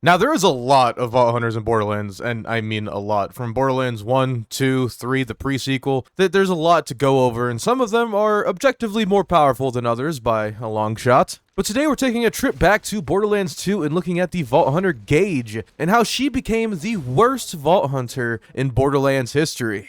Now, there is a lot of Vault Hunters in Borderlands, and I mean a lot. From Borderlands 1, 2, 3, the pre-sequel, there's a lot to go over, and some of them are objectively more powerful than others by a long shot. But today we're taking a trip back to Borderlands 2 and looking at the Vault Hunter Gaige, and how she became the worst Vault Hunter in Borderlands history.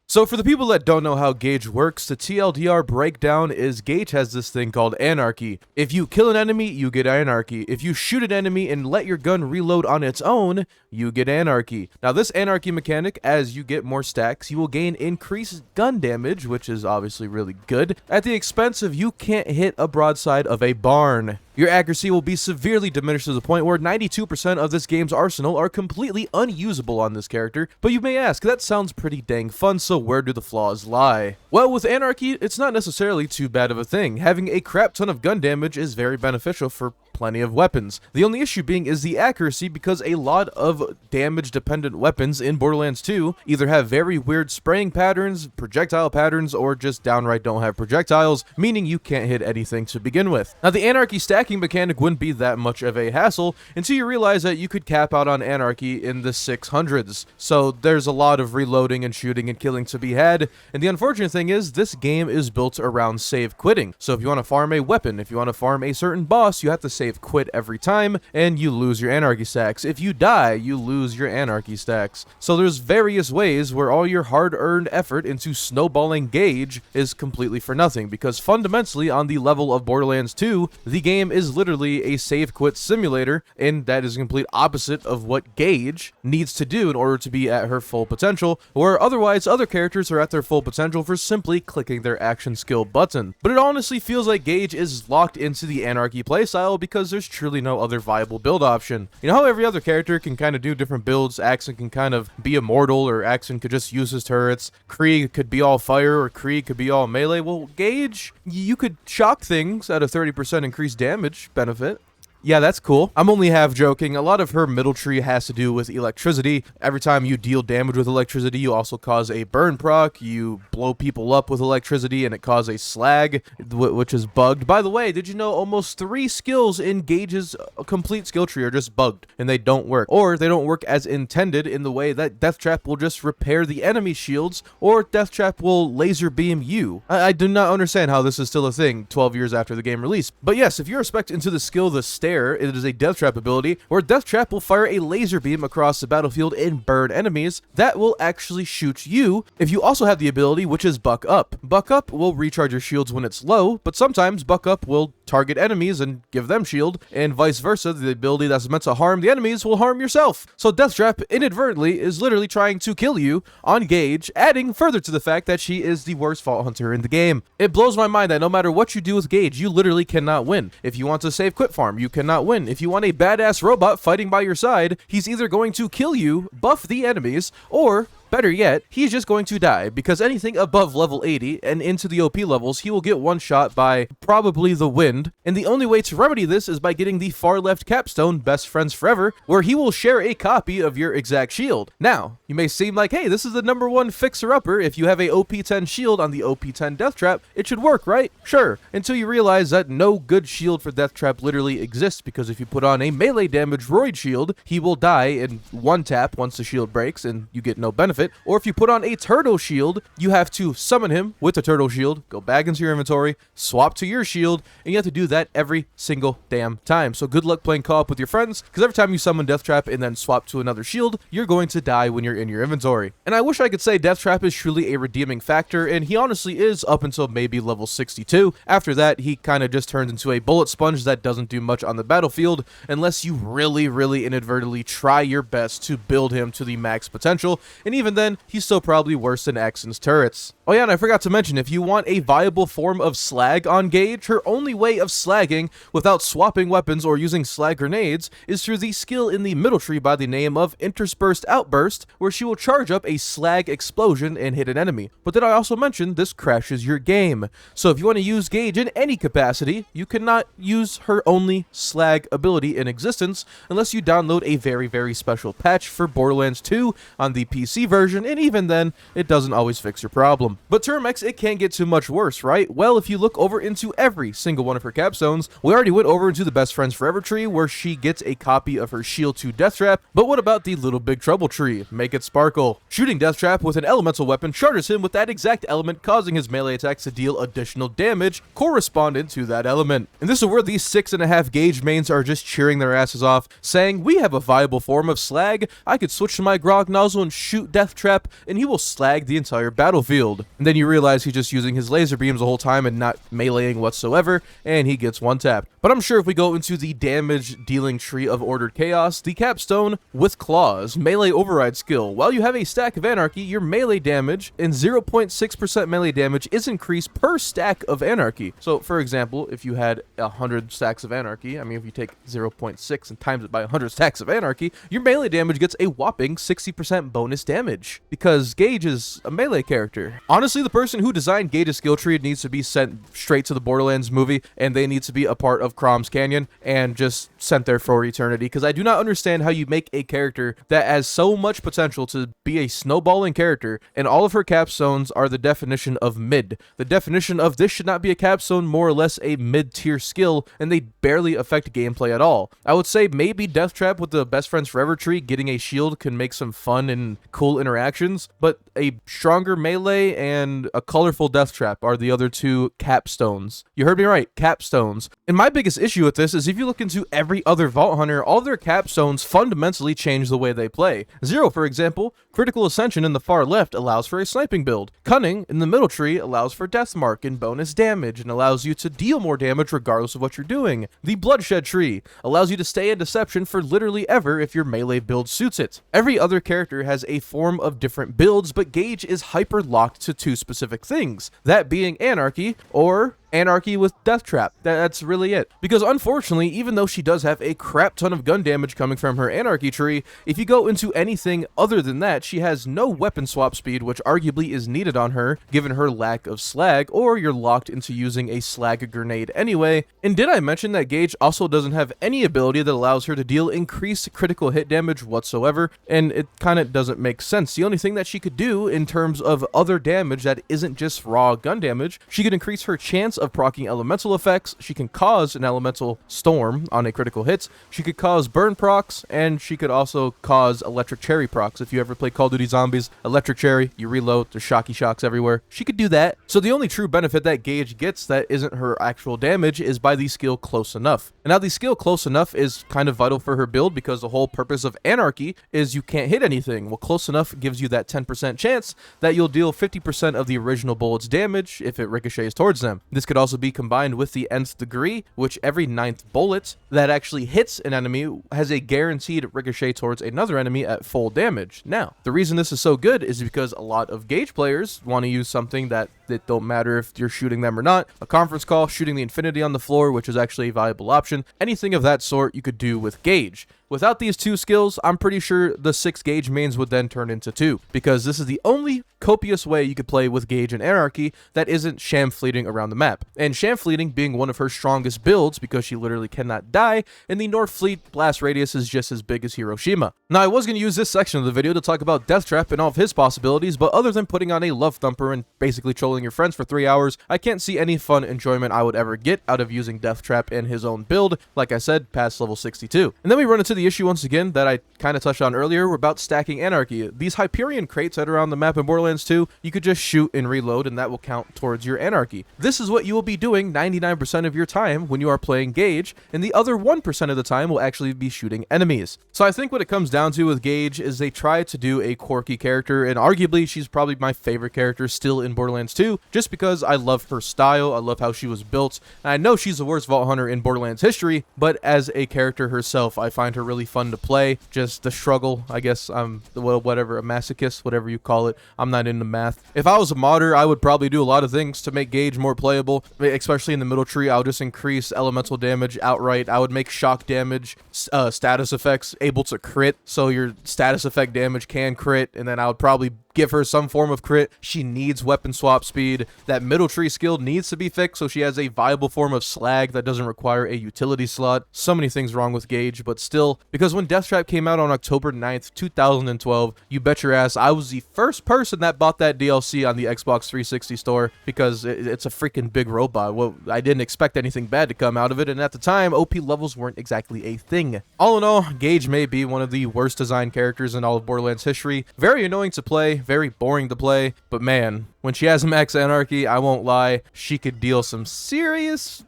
So for the people that don't know how Gaige works, the TLDR breakdown is Gaige has this thing called Anarchy. If you kill an enemy, you get Anarchy. If you shoot an enemy and let your gun reload on its own, you get Anarchy. Now this Anarchy mechanic, as you get more stacks, you will gain increased gun damage, which is obviously really good, at the expense of you can't hit a broadside of a barn. Your accuracy will be severely diminished to the point where 92% of this game's arsenal are completely unusable on this character, but you may ask, that sounds pretty dang fun, so where do the flaws lie? Well, with Anarchy, it's not necessarily too bad of a thing. Having a crap ton of gun damage is very beneficial for plenty of weapons. The only issue being is the accuracy, because a lot of damage-dependent weapons in Borderlands 2 either have very weird spraying patterns, projectile patterns, or just downright don't have projectiles, meaning you can't hit anything to begin with. Now, the Anarchy stacking mechanic wouldn't be that much of a hassle until you realize that you could cap out on Anarchy in the 600s. So there's a lot of reloading and shooting and killing to be had, and the unfortunate thing is this game is built around save quitting. So if you want to farm a weapon, if you want to farm a certain boss, you have to save quit every time, and you lose your Anarchy stacks. If you die, you lose your Anarchy stacks. So there's various ways where all your hard-earned effort into snowballing Gaige is completely for nothing, because fundamentally on the level of Borderlands 2, the game is literally a save quit simulator, and that is the complete opposite of what Gaige needs to do in order to be at her full potential, where otherwise other characters are at their full potential for simply clicking their action skill button. But it honestly feels like Gaige is locked into the Anarchy playstyle because there's truly no other viable build option. You know how every other character can kind of do different builds? Axon can kind of be immortal, or Axon could just use his turrets. Krieg could be all fire, or Krieg could be all melee. Well, Gaige, you could shock things at a 30% increased damage benefit. Yeah, that's cool. I'm only half joking. A lot of her middle tree has to do with electricity. Every time you deal damage with electricity, you also cause a burn proc. You blow people up with electricity, and it causes a slag, which is bugged. By the way, did you know almost 3 skills in Gaige's complete skill tree are just bugged, and they don't work? Or they don't work as intended in the way that Deathtrap will just repair the enemy shields, or Deathtrap will laser beam you. I do not understand how this is still a thing 12 years after the game release. But yes, if you're respect into the skill the Stare, it is a Deathtrap ability where Deathtrap will fire a laser beam across the battlefield and burn enemies that will actually shoot you. If you also have the ability, which is Buck Up. Buck Up will recharge your shields when it's low, but sometimes Buck Up will target enemies and give them shield, and vice versa. The ability that's meant to harm the enemies will harm yourself. So Deathtrap inadvertently is literally trying to kill you on Gaige, adding further to the fact that she is the worst Vault Hunter in the game. It blows my mind that no matter what you do with Gaige, you literally cannot win. If you want to save quit farm, you cannot win. If you want a badass robot fighting by your side, he's either going to kill you, buff the enemies, or better yet, he's just going to die, because anything above level 80 and into the OP levels, he will get one shot by probably the wind, and the only way to remedy this is by getting the far left capstone, Best Friends Forever, where he will share a copy of your exact shield. Now, you may seem like, hey, this is the #1 fixer-upper. If you have a OP10 shield on the OP10 Deathtrap, it should work, right? Sure, until you realize that no good shield for Deathtrap literally exists, because if you put on a melee damage Roid shield, he will die in one tap once the shield breaks, and you get no benefit. Or if you put on a turtle shield, you have to summon him with the turtle shield, go back into your inventory, swap to your shield, and you have to do that every single damn time. So good luck playing co-op with your friends, because every time you summon Deathtrap and then swap to another shield, you're going to die when you're in your inventory. And I wish I could say Deathtrap is truly a redeeming factor, and he honestly is up until maybe level 62. After that, he kind of just turns into a bullet sponge that doesn't do much on the battlefield, unless you really inadvertently try your best to build him to the max potential. And even even then, he's still probably worse than Axon's turrets. Oh yeah, and I forgot to mention, if you want a viable form of slag on Gaige, her only way of slagging without swapping weapons or using slag grenades is through the skill in the middle tree by the name of Interspersed Outburst, where she will charge up a slag explosion and hit an enemy. But did I also mention this crashes your game? So if you want to use Gaige in any capacity, you cannot use her only slag ability in existence unless you download a very special patch for Borderlands 2 on the PC version, and even then, it doesn't always fix your problem. But Termex, it can't get too much worse, right? Well, if you look over into every single one of her capstones, we already went over into the Best Friends Forever tree, where she gets a copy of her Shield 2 Deathtrap, but what about the Little Big Trouble tree? Make it sparkle. Shooting Deathtrap with an elemental weapon charges him with that exact element, causing his melee attacks to deal additional damage correspondent to that element. And this is where these 6.5 Gaige mains are just cheering their asses off, saying, we have a viable form of slag. I could switch to my grog nozzle and shoot Deathtrap, and he will slag the entire battlefield. And then you realize he's just using his laser beams the whole time and not meleeing whatsoever, and he gets one tapped. But I'm sure if we go into the damage dealing tree of Ordered Chaos, the capstone with claws, melee override skill, while you have a stack of Anarchy, your melee damage and 0.6% melee damage is increased per stack of Anarchy. So for example, if you had 100 stacks of Anarchy, I mean if you take 0.6 and times it by 100 stacks of Anarchy, your melee damage gets a whopping 60% bonus damage, because Gaige is a melee character. Honestly, the person who designed Gaige's skill tree needs to be sent straight to the Borderlands movie, and they need to be a part of Crom's Canyon and just sent there for eternity, because I do not understand how you make a character that has so much potential to be a snowballing character, and all of her capstones are the definition of mid. The definition of this should not be a capstone, more or less a mid-tier skill, and they barely affect gameplay at all. I would say maybe Deathtrap with the Best Friends Forever tree getting a shield can make some fun and cool interactions, but a stronger melee and a colorful Deathtrap are the other two capstones. You heard me right, capstones. And my biggest issue with this is if you look into every other Vault Hunter, all their capstones fundamentally change the way they play. Zero, for example, Critical Ascension in the far left allows for a sniping build. Cunning in the middle tree allows for Deathmark and bonus damage and allows you to deal more damage regardless of what you're doing. The Bloodshed tree allows you to stay in Deception for literally ever if your melee build suits it. Every other character has a form of different builds, but Gaige is hyper locked to two specific things, that being Anarchy or Anarchy with Deathtrap. That's really it. Because unfortunately, even though she does have a crap ton of gun damage coming from her Anarchy tree, if you go into anything other than that, she has no weapon swap speed, which arguably is needed on her, given her lack of slag, or you're locked into using a slag grenade anyway. And did I mention that Gaige also doesn't have any ability that allows her to deal increased critical hit damage whatsoever, and it kind of doesn't make sense. The only thing that she could do in terms of other damage that isn't just raw gun damage, she could increase her chance of proccing elemental effects, she can cause an elemental storm on a critical hit, she could cause burn procs, and she could also cause electric cherry procs. If you ever play Call of Duty Zombies, electric cherry, you reload, there's shocky shocks everywhere. She could do that. So the only true benefit that Gaige gets that isn't her actual damage is by the skill Close Enough. And now the skill Close Enough is kind of vital for her build, because the whole purpose of Anarchy is you can't hit anything. Well, Close Enough gives you that 10% chance that you'll deal 50% of the original bullet's damage if it ricochets towards them. This could also be combined with the Nth Degree, which every 9th bullet that actually hits an enemy has a guaranteed ricochet towards another enemy at full damage. Now, the reason this is so good is because a lot of Gaige players want to use something that it don't matter if you're shooting them or not. A conference call, shooting the Infinity on the floor, which is actually a viable option. Anything of that sort you could do with Gaige. Without these two skills, I'm pretty sure the 6 Gaige mains would then turn into 2, because this is the only copious way you could play with Gaige and Anarchy that isn't sham fleeting around the map. And sham fleeting being one of her strongest builds because she literally cannot die, and the North Fleet blast radius is just as big as Hiroshima. Now, I was going to use this section of the video to talk about Deathtrap and all of his possibilities, but other than putting on a love thumper and basically trolling your friends for 3 hours, I can't see any fun enjoyment I would ever get out of using Deathtrap in his own build, like I said, past level 62. And then we run into the issue once again that I kind of touched on earlier about stacking Anarchy. These Hyperion crates that are on the map in Borderlands Borderlands 2, you could just shoot and reload, and that will count towards your Anarchy. This is what you will be doing 99% of your time when you are playing Gaige, and the other 1% of the time will actually be shooting enemies. So I think what it comes down to with Gaige is they try to do a quirky character, and arguably she's probably my favorite character still in Borderlands 2, just because I love her style, I love how she was built, and I know she's the worst Vault Hunter in Borderlands history, but as a character herself, I find her really fun to play. Just the struggle, I guess I'm, well, whatever, a masochist, whatever you call it. I'm not into math. If I was a modder, I would probably do a lot of things to make Gaige more playable, especially in the middle tree. I would just increase elemental damage outright. I would make shock damage, status effects able to crit, so your status effect damage can crit, and then I would probably give her some form of crit. She needs weapon swap speed. That middle tree skill needs to be fixed so she has a viable form of slag that doesn't require a utility slot. So many things wrong with Gaige, but still, because when Deathtrap came out on October 9th, 2012, you bet your ass I was the first person that bought that DLC on the Xbox 360 store, because it's a freaking big robot. Well, I didn't expect anything bad to come out of it, and at the time, OP levels weren't exactly a thing. All in all, Gaige may be one of the worst designed characters in all of Borderlands history. Very annoying to play, very boring to play, but man, when she has max Anarchy, I won't lie, she could deal some serious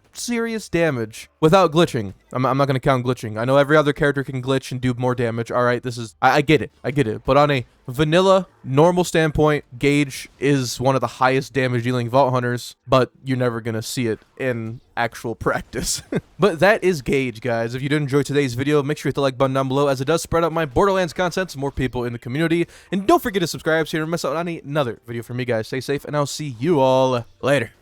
damage without glitching. I'm not going to count glitching. I know every other character can glitch and do more damage. All right, this is, I get it. But on a vanilla, normal standpoint, Gaige is one of the highest damage dealing Vault Hunters, but you're never going to see it in actual practice. But that is Gaige, guys. If you did enjoy today's video, make sure you hit the like button down below, as it does spread out my Borderlands content to more people in the community. And don't forget to subscribe so you don't miss out on another video from me, guys. Stay safe, and I'll see you all later.